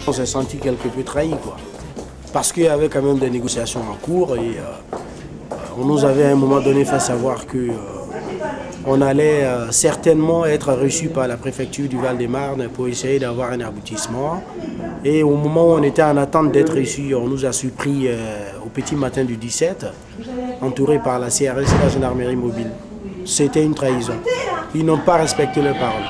On s'est senti quelque peu trahi, quoi. Parce qu'il y avait quand même des négociations en cours et on nous avait à un moment donné fait savoir que on allait certainement être reçu par la préfecture du Val-de-Marne pour essayer d'avoir un aboutissement. Et au moment où on était en attente d'être reçu, on nous a surpris au petit matin du 17, entourés par la CRS et la gendarmerie mobile. C'était une trahison. Ils n'ont pas respecté leurs paroles.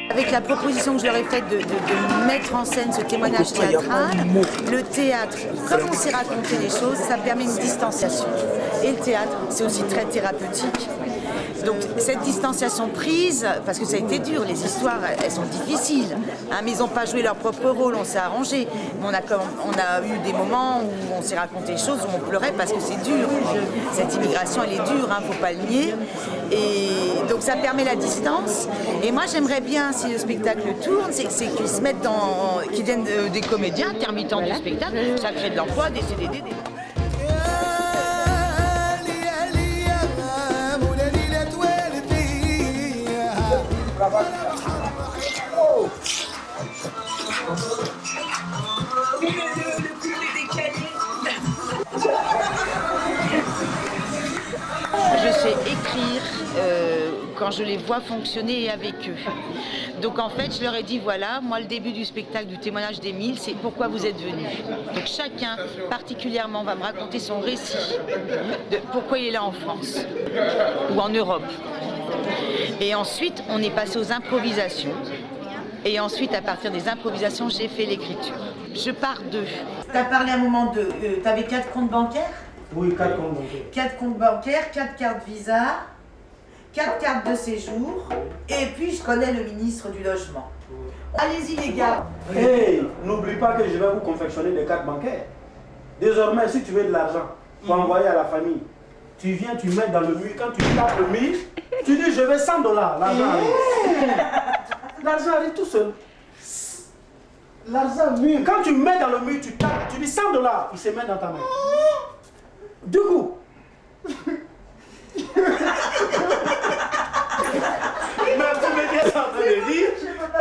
Avec la proposition que je leur ai faite de mettre en scène ce témoignage théâtral, le théâtre, comme on s'est raconté les choses, ça permet une distanciation. Et le théâtre, c'est aussi très thérapeutique. Donc cette distanciation prise, parce que ça a été dur, les histoires, elles sont difficiles, hein, mais ils n'ont pas joué leur propre rôle, on s'est arrangé. On a eu des moments où on s'est raconté des choses, où on pleurait parce que c'est dur. Cette immigration, elle est dure, hein, faut pas le nier. Et donc ça permet la distance. Et moi j'aimerais bien, si le spectacle tourne, c'est qu'ils se mettent qu'ils deviennent des comédiens intermittents du spectacle, ça crée de l'emploi, des CDD, des... Je sais écrire quand je les vois fonctionner avec eux. Donc en fait, je leur ai dit voilà, moi le début du spectacle du témoignage d'Émile, c'est pourquoi vous êtes venus. Donc chacun particulièrement va me raconter son récit de pourquoi il est là en France ou en Europe. Et ensuite, on est passé aux improvisations. Et ensuite, à partir des improvisations, j'ai fait l'écriture. Je pars d'eux. Tu as parlé à un moment de... tu avais 4 comptes bancaires? Oui, 4 comptes bancaires. 4 comptes bancaires, 4 cartes Visa, 4 cartes de séjour, et puis je connais le ministre du Logement. Allez-y les gars. Hey, n'oublie pas que je vais vous confectionner des cartes bancaires. Désormais, si tu veux de l'argent pour envoyer à la famille, tu viens, tu mets dans le mur, quand tu tapes le mur, tu dis je veux 100 $, l'argent arrive. L'argent arrive tout seul. L'argent mur, quand tu mets dans le mur, tu tapes, tu dis 100 $, il se met dans ta main. Du coup, mais tu me dis en train de dire,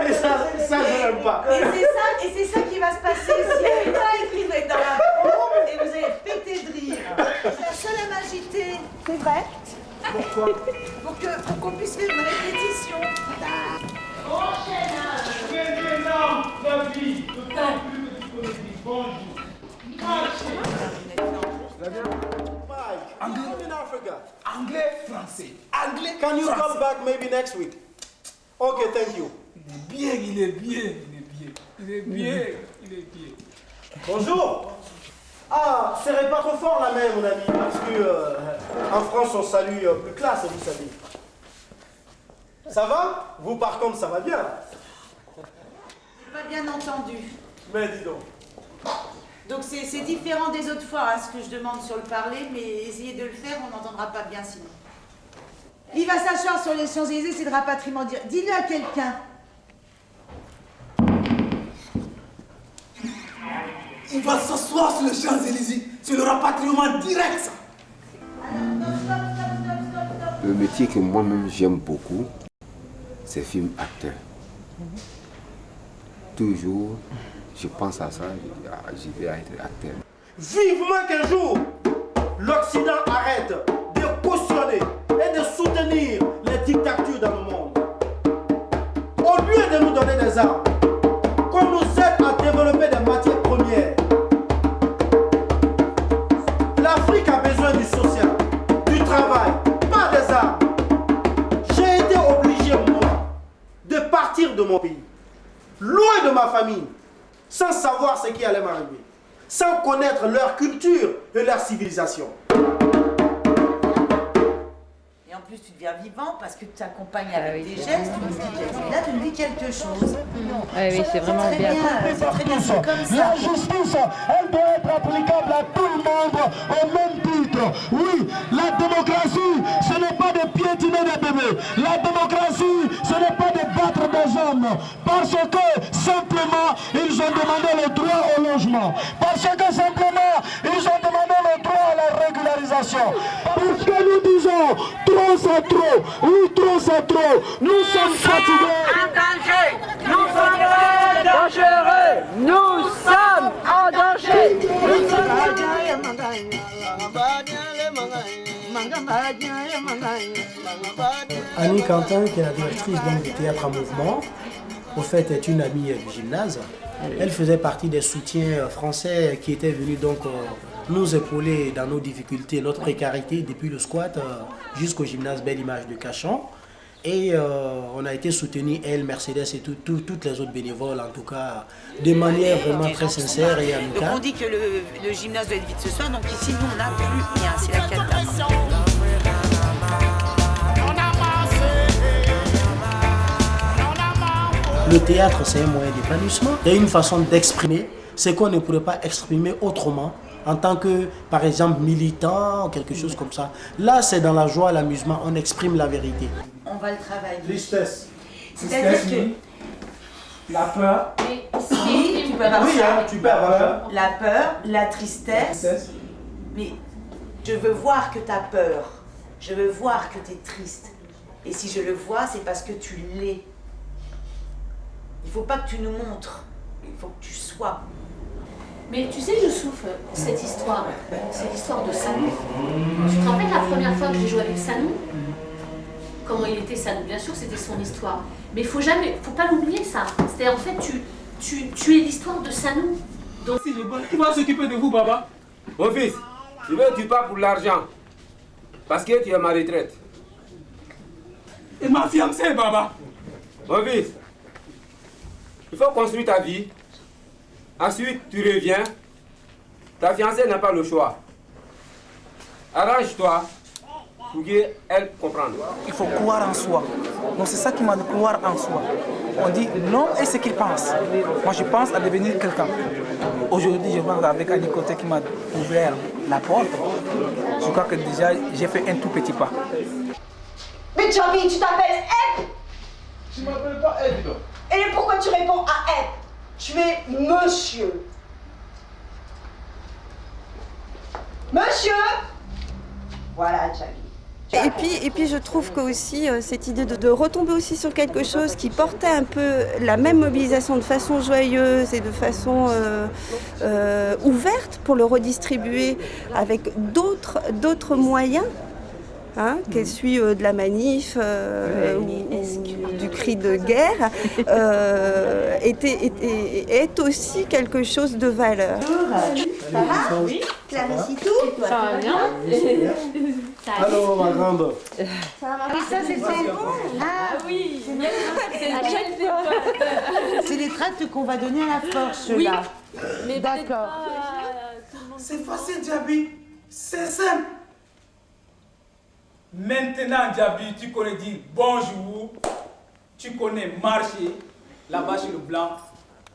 et ça je n'aime pas. Et c'est ça qui va se passer si vous écrivez dans la bombe et vous allez péter de rire. La seule à m'agiter. C'est vrai? Pourquoi? Pour qu'on puisse faire une répétition. Anglais, français. Anglais, Can you français. call back maybe next week? Okay, thank you. Il est bien. Bonjour. Ah, serrez pas trop fort la main, mon ami, parce que en France on salue plus classe, vous savez. Ça va? Vous par contre, ça va bien. J'ai pas bien entendu. Mais dis donc. Donc c'est différent des autres fois, hein, ce que je demande sur le parler, mais essayez de le faire, on n'entendra pas bien sinon. Il va s'asseoir sur les Champs-Élysées, c'est le rapatriement direct. Dis-le à quelqu'un. Il va s'asseoir sur les Champs-Élysées. C'est le rapatriement direct, ça. Le métier que moi-même j'aime beaucoup, c'est film acteur. Toujours, je pense à ça, je vais être acteur. Vivement qu'un jour, l'Occident arrête de cautionner ma famille, sans savoir ce qui allait m'arriver, sans connaître leur culture et leur civilisation. Et en plus, tu deviens vivant parce que tu t'accompagnes avec des gestes. Et là, tu me dis quelque chose. Oui, c'est vraiment bien. C'est très bien, c'est comme ça. La justice, elle doit être applicable à tout le monde au même titre. Oui, la démocratie, ce n'est pas de piétiner des bébés. La démocratie, ce n'est pas de battre des hommes. Parce que simplement, ils ont demandé le droit au logement. Parce que simplement, ils ont demandé le droit à la régularisation. Parce que nous disons, trop c'est trop. Oui, trop c'est trop. Nous sommes fatigués. En danger. Nous sommes dangereux. Nous sommes en danger. Annie Quentin, qui est la directrice donc, du théâtre en mouvement, au fait est une amie du gymnase. Elle faisait partie des soutiens français qui étaient venus donc nous épauler dans nos difficultés, notre précarité depuis le squat jusqu'au gymnase Belle Image de Cachan. Et on a été soutenus, elle, Mercedes et toutes les autres bénévoles, en tout cas, de manière vraiment très sincère et amicale. Donc on dit que le gymnase doit être vide ce soir, donc ici nous on n'a plus rien, c'est la cata. Le théâtre, c'est un moyen d'épanouissement. Il y a une façon d'exprimer ce qu'on ne pourrait pas exprimer autrement en tant que, par exemple, militant ou quelque chose comme ça. Là, c'est dans la joie, l'amusement, on exprime la vérité. On va le travailler. Tristesse. C'est-à-dire que La peur. oui, tu peux avoir Oui, ça. hein, tu peux avoir ça. La peur, la tristesse. Mais je veux voir que tu as peur. Je veux voir que tu es triste. Et si je le vois, c'est parce que tu l'es. Il ne faut pas que tu nous montres. Il faut que tu sois. Mais tu sais, Youssouf, cette histoire, c'est l'histoire de Sanou. Tu te rappelles la première fois que j'ai joué avec Sanou? Comment il était Sanou? Bien sûr, c'était son histoire. Mais faut pas l'oublier ça. C'est en fait, tu es l'histoire de Sanou. Donc, Qui va s'occuper de vous, Baba? Mon fils, tu pars pour l'argent. Parce que tu es ma retraite. Et ma fiancée, Baba? Mon fils, il faut construire ta vie. Ensuite, tu reviens. Ta fiancée n'a pas le choix. Arrange-toi pour qu'elle comprenne. Il faut croire en soi. Donc c'est ça qui m'a dit, croire en soi. On dit non et ce qu'il pense. Moi je pense à devenir quelqu'un. Aujourd'hui je pense avec Annie Côté qui m'a ouvert la porte. Je crois que déjà j'ai fait un tout petit pas. Mais Djabi, tu t'appelles Ep? Je ne m'appelle pas Ed. Et pourquoi tu réponds à Ep? Tu es monsieur. Monsieur? Voilà, Djabi. Et puis je trouve que aussi cette idée de retomber aussi sur quelque chose qui portait un peu la même mobilisation de façon joyeuse et de façon ouverte pour le redistribuer avec d'autres moyens. Hein, qu'elle suit de la manif ou du cri de guerre, est aussi quelque chose de valeur. Ça va? Oui. Claricitou? ça va bien? Allô, ma grande. Ça va, Et ça, c'est Ah oui, c'est les tracts qu'on va donner à la force, Oui. là. mais D'accord. C'est facile, Djabi. C'est simple. Maintenant, Djabi, tu connais dire bonjour. Tu connais marcher. Là-bas sur le blanc,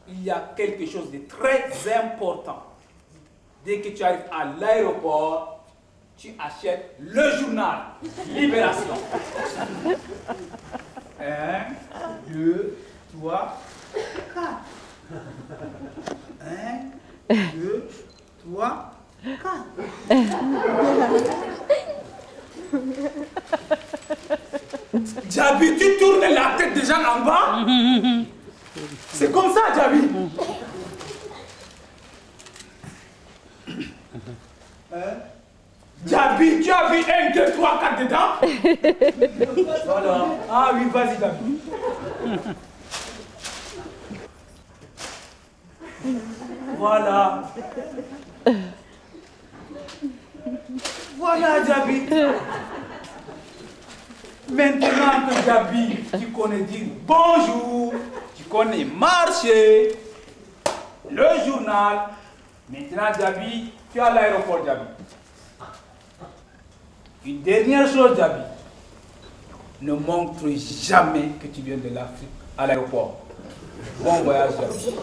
il y a quelque chose de très important. Dès que tu arrives à l'aéroport, tu achètes le journal Libération. 1, 2, 3, 4. 1, 2, 3, 4. Djabi, tu tournes la tête déjà en bas? C'est comme ça, Djabi. Djabi, tu as vu 1, 2, 3, 4 dedans? Voilà. Ah oui, vas-y, Djabi. Voilà. Voilà, Djabi. Maintenant que Djabi, tu connais dire bonjour, tu connais Marché, le journal. Maintenant, Djaby, tu es à l'aéroport, Djaby. Une dernière chose, Djaby. Ne montre jamais que tu viens de l'Afrique à l'aéroport. Bon voyage, Djaby.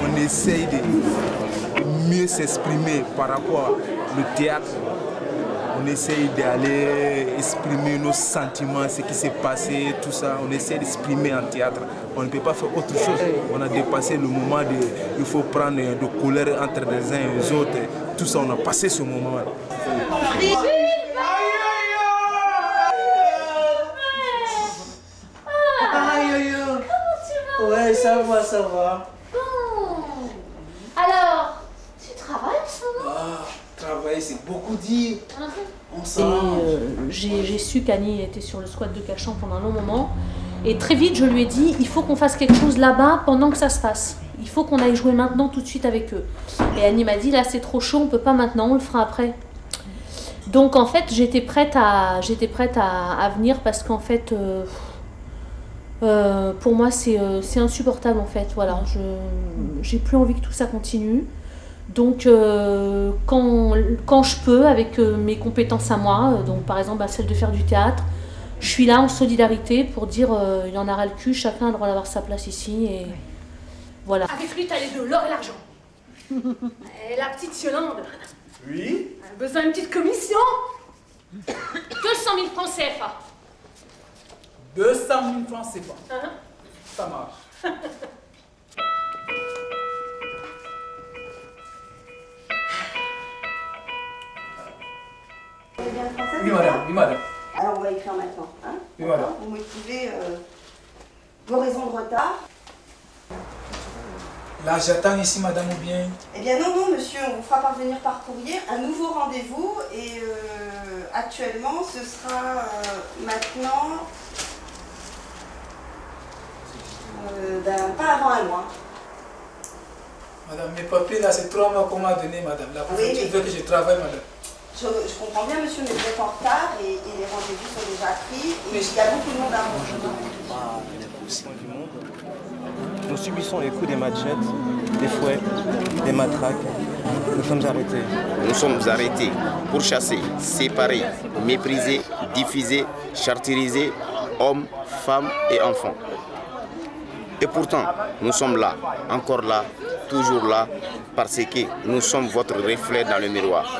On essaye de mieux s'exprimer par rapport au théâtre. On essaye d'aller exprimer nos sentiments, ce qui s'est passé, tout ça. On essaie d'exprimer en théâtre. On ne peut pas faire autre chose. On a dépassé le moment de... Il faut prendre de colère entre les uns et les autres. Tout ça, on a passé ce moment. Ouais, ça va, ça va. Alors, tu travailles ça va? Travailler, c'est beaucoup dire. J'ai su qu'Annie était sur le squat de Cachan pendant un long moment. Et très vite, je lui ai dit, il faut qu'on fasse quelque chose là-bas pendant que ça se passe. Il faut qu'on aille jouer maintenant, tout de suite avec eux. Et Annie m'a dit, là c'est trop chaud, on peut pas maintenant, on le fera après. Donc en fait, j'étais prête à venir parce qu'en fait... pour moi c'est insupportable en fait, voilà, j'ai plus envie que tout ça continue, donc quand je peux avec mes compétences à moi, donc par exemple celle de faire du théâtre, je suis là en solidarité pour dire il y en a ras le cul, chacun a le droit d'avoir sa place ici et voilà. Avec lui t'as les deux, l'or et l'argent. Et la petite Yolande. Oui. Elle a besoin d'une petite commission. 200 000 francs CFA. 200 000 francs, c'est bon. Ça marche. Oui, madame. Oui, madame. Alors, on va écrire maintenant. Hein? Oui, madame. Vous motivez vos raisons de retard. Là, j'attends ici, madame, ou bien? Eh bien, non, monsieur, on vous fera parvenir par courrier un nouveau rendez-vous. Et actuellement, ce sera maintenant... pas avant un mois. Madame, mes papiers là, c'est 3 mois qu'on m'a donné, madame. La préfecture veut que je travaille, madame. Je comprends bien, monsieur, mais vous êtes en retard et les rendez-vous sont déjà pris. Et il y a beaucoup de monde à manger. Nous subissons les coups des machettes, des fouets, des matraques. Nous sommes arrêtés. Nous sommes arrêtés, pourchassés, séparés, méprisés, diffusés, charactérisés, hommes, femmes et enfants. Et pourtant, nous sommes là, encore là, toujours là, parce que nous sommes votre reflet dans le miroir.